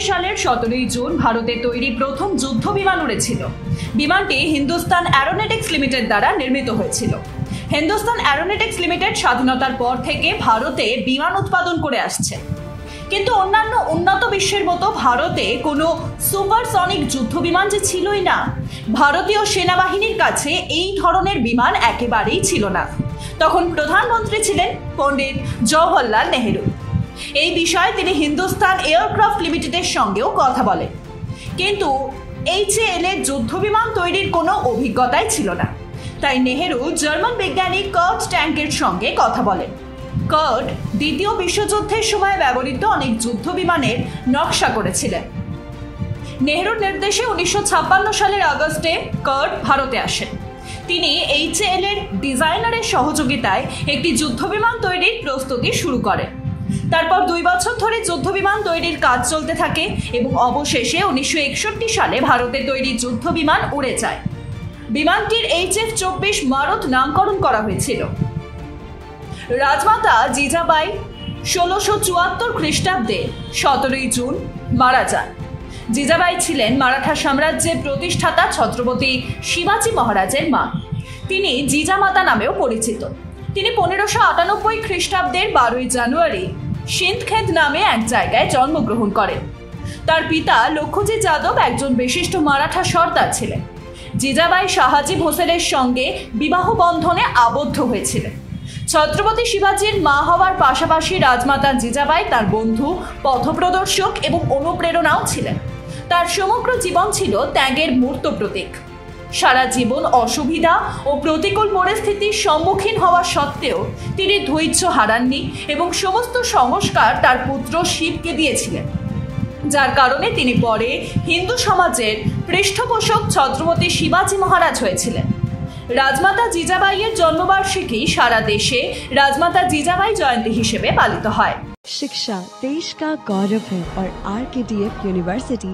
সালের 17 জুন ভারতে তৈরি প্রথম যুদ্ধ বিমান উড়েছিল। বিমানটি হিন্দুস্তান অ্যারোনটিক্স লিমিটেড দ্বারা নির্মিত হয়েছিল। হিন্দুস্তান অ্যারোনটিক্স লিমিটেড স্বাধীনতার পর থেকে ভারতে বিমান উৎপাদন করে আসছে, কিন্তু অন্যান্য উন্নত বিশ্বের মতো ভারতে কোনো সুপারসনিক যুদ্ধ বিমান যে ছিলই না। ভারতীয় সেনাবাহিনীর কাছে এই ধরনের বিমান একেবারেই ছিল না। তখন প্রধানমন্ত্রী ছিলেন পণ্ডিত জওহরলাল নেহেরু। এই বিষয়ে তিনি হিন্দুস্তান এয়ারক্রাফট লিমিটেডের সঙ্গেও কথা বলেন, কিন্তু HAL এর যুদ্ধ বিমান তৈরির কোনো অভিজ্ঞতাই ছিল না। তাই নেহেরু জার্মান বিজ্ঞানী কার্ট ট্যাঙ্কের সঙ্গে কথা বলেন। কার্ট দ্বিতীয় বিশ্বযুদ্ধের সময় ব্যবহৃত অনেক যুদ্ধ বিমানের নকশা করেছিলেন। নেহেরুর নির্দেশে 1956 সালের আগস্টে কার্ট ভারতে আসেন। তিনি HAL এর ডিজাইনারের সহযোগিতায় একটি যুদ্ধ বিমান তৈরির প্রস্তুতি শুরু করেন। তারপর 2 বছর ধরে যুদ্ধ বিমান তৈরির কাজ চলতে থাকে এবং অবশেষে 1961 সালে ভারতে তৈরি যুদ্ধ বিমান উড়ে যায়। বিমানটির HF-24 মারুত নামকরণ করা হয়েছিল। রাজমাতা জিজাবাই 1674 খ্রিস্টাব্দে 17 জুন মারা যান। জিজাবাই ছিলেন মারাঠা সাম্রাজ্যের প্রতিষ্ঠাতা ছত্রপতি শিবাজী মহারাজের মা। তিনি জিজামাতা নামেও পরিচিত। তিনি 1598 খ্রিস্টাব্দের 12 জানুয়ারি সিন্ধখেদ নামে এক জায়গায় জন্মগ্রহণ করেন। তার পিতা লক্ষজি যাদব একজন বিশিষ্ট মারাঠা সর্দার ছিলেন। জিজাবাই শাহাজি ভোসলের সঙ্গে বিবাহ বন্ধনে আবদ্ধ হয়েছিলেন। ছত্রপতি শিবাজীর মা হওয়ার পাশাপাশি রাজমাতা জিজাবাই তার বন্ধু, পথপ্রদর্শক এবং অনুপ্রেরণাও ছিলেন। তার সমগ্র জীবন ছিল ত্যাগের মূর্ত প্রতীক। সারা জীবন অসুবিধা ও প্রতিকূল পরিস্থিতির সম্মুখীন হওয়া সত্ত্বেও তিনি ধৈর্য হারাননি এবং সমস্ত সংস্কার তার পুত্র শিবকে দিয়েছিলেন, যার কারণে তিনি পরে হিন্দু সমাজের পৃষ্ঠপোষক ছত্রপতি শিবাজী মহারাজ হয়েছিলেন। রাজমাতা জিজাবাইয়ের জন্মবার্ষিকী সারা দেশে রাজমাতা জিজাবাই জয়ন্তী হিসেবে পালিত হয়। शिक्षा देश का गौरव है और RKDF यूनिवर्सिटी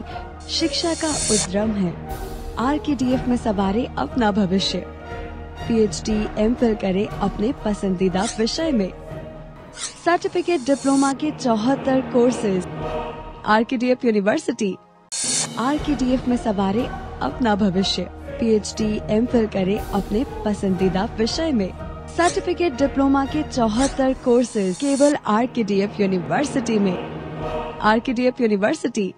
शिक्षा का उद्यम है। RKDF में सवारे अपना भविष्य। PhD MPhil करे अपने पसंदीदा विषय में। सर्टिफिकेट डिप्लोमा के 74 कोर्सेज। RKDF university. RKDF में सवारे अपना भविष्य। PhD MPhil करे अपने पसंदीदा विषय में। सर्टिफिकेट डिप्लोमा के 74 कोर्सेज केवल RKDF यूनिवर्सिटी में। RKDF university.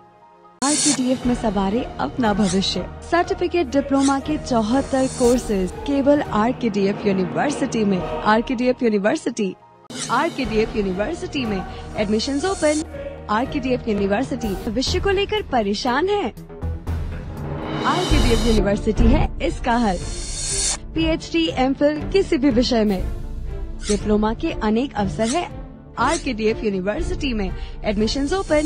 RKDF में सवारे अपना भविष्य। सर्टिफिकेट डिप्लोमा के 74 कोर्सेज केवल RKDF यूनिवर्सिटी में। RKDF university. RKDF यूनिवर्सिटी में एडमिशंस ओपन। RKDF यूनिवर्सिटी भविष्य को लेकर परेशान है? RKDF यूनिवर्सिटी है इसका हल। PhD MPhil किसी भी विषय में। डिप्लोमा के अनेक अवसर है RKDF यूनिवर्सिटी में। Admissions open.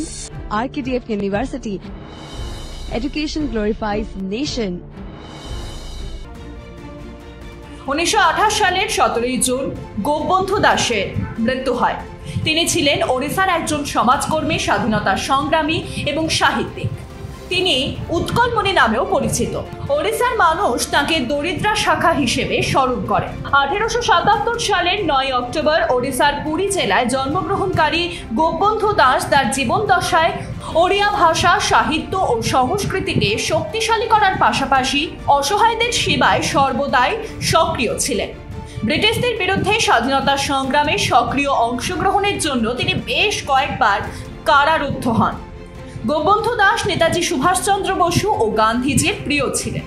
RKDF university. Education glorifies nation. 1928 সালের 17 জুন গোপবন্ধু দাসের মৃত্যু হয়। তিনি ছিলেন ওড়িশার একজন সমাজকর্মী, স্বাধীনতা সংগ্রামী এবং সাহিত্যিক। তিনি উৎকলমণি নামেও পরিচিত। ওড়িশার মানুষ তাকে দরিদ্রা শাখা হিসেবে স্মরণ করে। 1877 সালের 9 অক্টোবর ওড়িশার পুরী জেলায় জন্মগ্রহণকারী গোপবন্ধু দাস তার জীবনদশায় ওড়িয়া ভাষা, সাহিত্য ও সংস্কৃতিকে শক্তিশালী করার পাশাপাশি অসহায়দের সেবায় সর্বদাই সক্রিয় ছিলেন। ব্রিটিশদের বিরুদ্ধে স্বাধীনতা সংগ্রামে সক্রিয় অংশগ্রহণের জন্য তিনি বেশ কয়েকবার কারারুদ্ধ হন। গোপবন্ধু দাস নেতাজি সুভাষচন্দ্র বসু ও গান্ধীজির প্রিয় ছিলেন।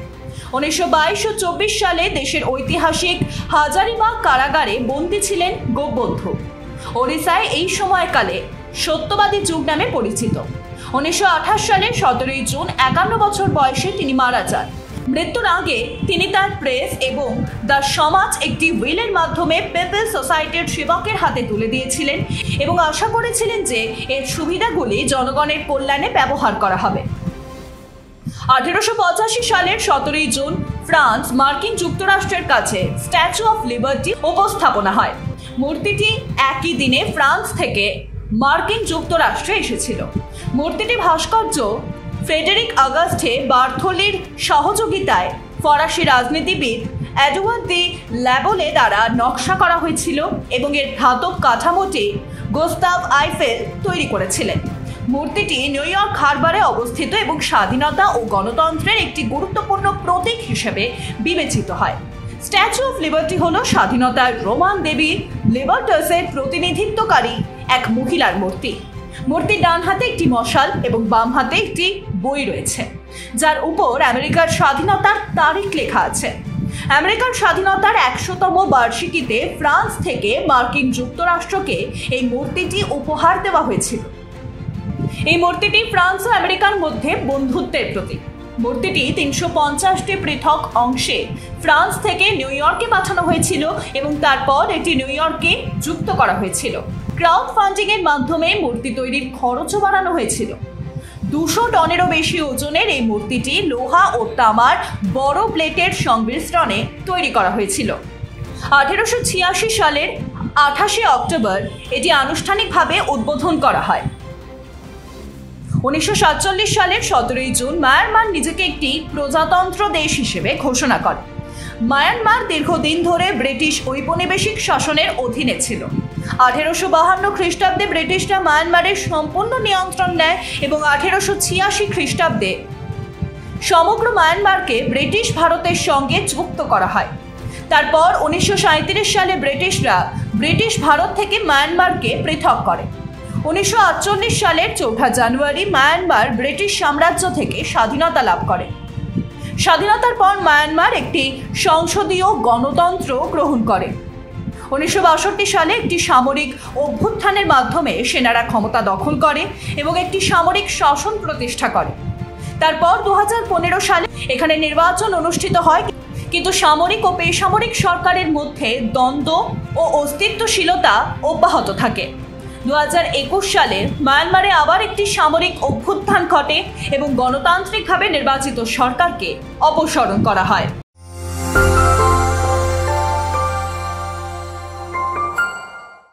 1922 ও 24 সালে দেশের ঐতিহাসিক হাজারিবাগ কারাগারে বন্দী ছিলেন গোপবন্ধু। ওড়িশায় এই সময়কালে সত্যবাদী যুগ নামে পরিচিত। 1928 সালে 17 জুন 51 বছর বয়সে তিনি মারা যান। মৃত্যুর আগে তিনি তার প্রেস এবং দ্য সমাজ একটি উইলের মাধ্যমে পিপলস সোসাইটির সেবকের হাতে তুলে দিয়েছিলেন এবং আশা করেছিলেন যে এর সুবিধাগুলি জনগণের কল্যাণে ব্যবহার করা হবে। 1885 সালের 17 জুন ফ্রান্স মার্কিন যুক্তরাষ্ট্রের কাছে স্ট্যাচু অফ লিবার্টি উপস্থাপনা হয়। মূর্তিটি একই দিনে ফ্রান্স থেকে মার্কিন যুক্তরাষ্ট্রে এসেছিল। মূর্তিটি ভাস্কর্য ফ্রেডেরিক আগস্টে বার্থোলির সহযোগিতায় ফরাসি রাজনীতিবিদ এডওয়ার্ড দি ল্যাবোলে দ্বারা নকশা করা হয়েছিল এবং এর ধাতব কাঠামোটি গুস্তাভ আইফেল তৈরি করেছিলেন। মূর্তিটি নিউ ইয়র্ক হারবারে অবস্থিত এবং স্বাধীনতা ও গণতন্ত্রের একটি গুরুত্বপূর্ণ প্রতীক হিসেবে বিবেচিত হয়। স্ট্যাচু অফ লিবার্টি হলো স্বাধীনতার রোমান দেবী লিবার্টাসের প্রতিনিধিত্বকারী এক মহিলার মূর্তি। মূর্তির ডান হাতে একটি মশাল এবং বাম হাতে একটি বই রয়েছে, যার উপর আমেরিকার স্বাধীনতার তারিখ লেখা আছে। আমেরিকার স্বাধীনতার 100তম বার্ষিকীতে ফ্রান্স থেকে মার্কিন যুক্তরাষ্ট্রকে এই মূর্তিটি উপহার দেওয়া হয়েছিল। এই মূর্তিটি ফ্রান্স ও আমেরিকার মধ্যে বন্ধুত্বের প্রতীক। মূর্তিটি 350টি পৃথক অংশে ফ্রান্স থেকে নিউ ইয়র্কে পাঠানো হয়েছিল এবং তারপর এটি নিউ ইয়র্কে যুক্ত করা হয়েছিল। ক্রাউড ফান্ডিং এর মাধ্যমে মূর্তি তৈরির খরচও বাড়ানো হয়েছিল। 200 টনেরও বেশি ওজনের এই মূর্তিটি লোহা ও তামার বড় প্লেটের সংমিশ্রণে তৈরি করা হয়েছিল। 1886 সালের 28শে অক্টোবর এটি আনুষ্ঠানিকভাবে উদ্বোধন করা হয়। 1947 সালের 17ই জুন মায়ানমার নিজেকে একটি প্রজাতন্ত্র দেশ হিসেবে ঘোষণা করে। মায়ানমার দীর্ঘদিন ধরে ব্রিটিশ ঔপনিবেশিক শাসনের অধীনে ছিল। 1852 খ্রিস্টাব্দে ব্রিটিশরা মায়ানমারের সম্পূর্ণ নিয়ন্ত্রণ নেয় এবং 1886 খ্রিস্টাব্দে সমগ্র মায়ানমারকে ব্রিটিশ ভারতের সঙ্গে যুক্ত করা হয়। তারপর 1937 সালে ব্রিটিশরা ব্রিটিশ ভারত থেকে মায়ানমারকে পৃথক করে। 1948 সালের 4 জানুয়ারি মায়ানমার ব্রিটিশ সাম্রাজ্য থেকে স্বাধীনতা লাভ করে। স্বাধীনতার পর মায়ানমার একটি সংসদীয় গণতন্ত্র গ্রহণ করে। 1962 সালে একটি সামরিক অভ্যুত্থানের মাধ্যমে সেনারা ক্ষমতা দখল করে এবং একটি সামরিক শাসন প্রতিষ্ঠা করে। তারপর 2015 সালে এখানে নির্বাচন অনুষ্ঠিত হয়, কিন্তু সামরিক ও বেসামরিক সরকারের মধ্যে দ্বন্দ্ব ও অস্তিত্বশীলতা অব্যাহত থাকে। 2021 সালে মায়ানমারে আবার একটি সামরিক অভ্যুত্থান ঘটে এবং গণতান্ত্রিকভাবে নির্বাচিত সরকারকে অপসারণ করা হয়।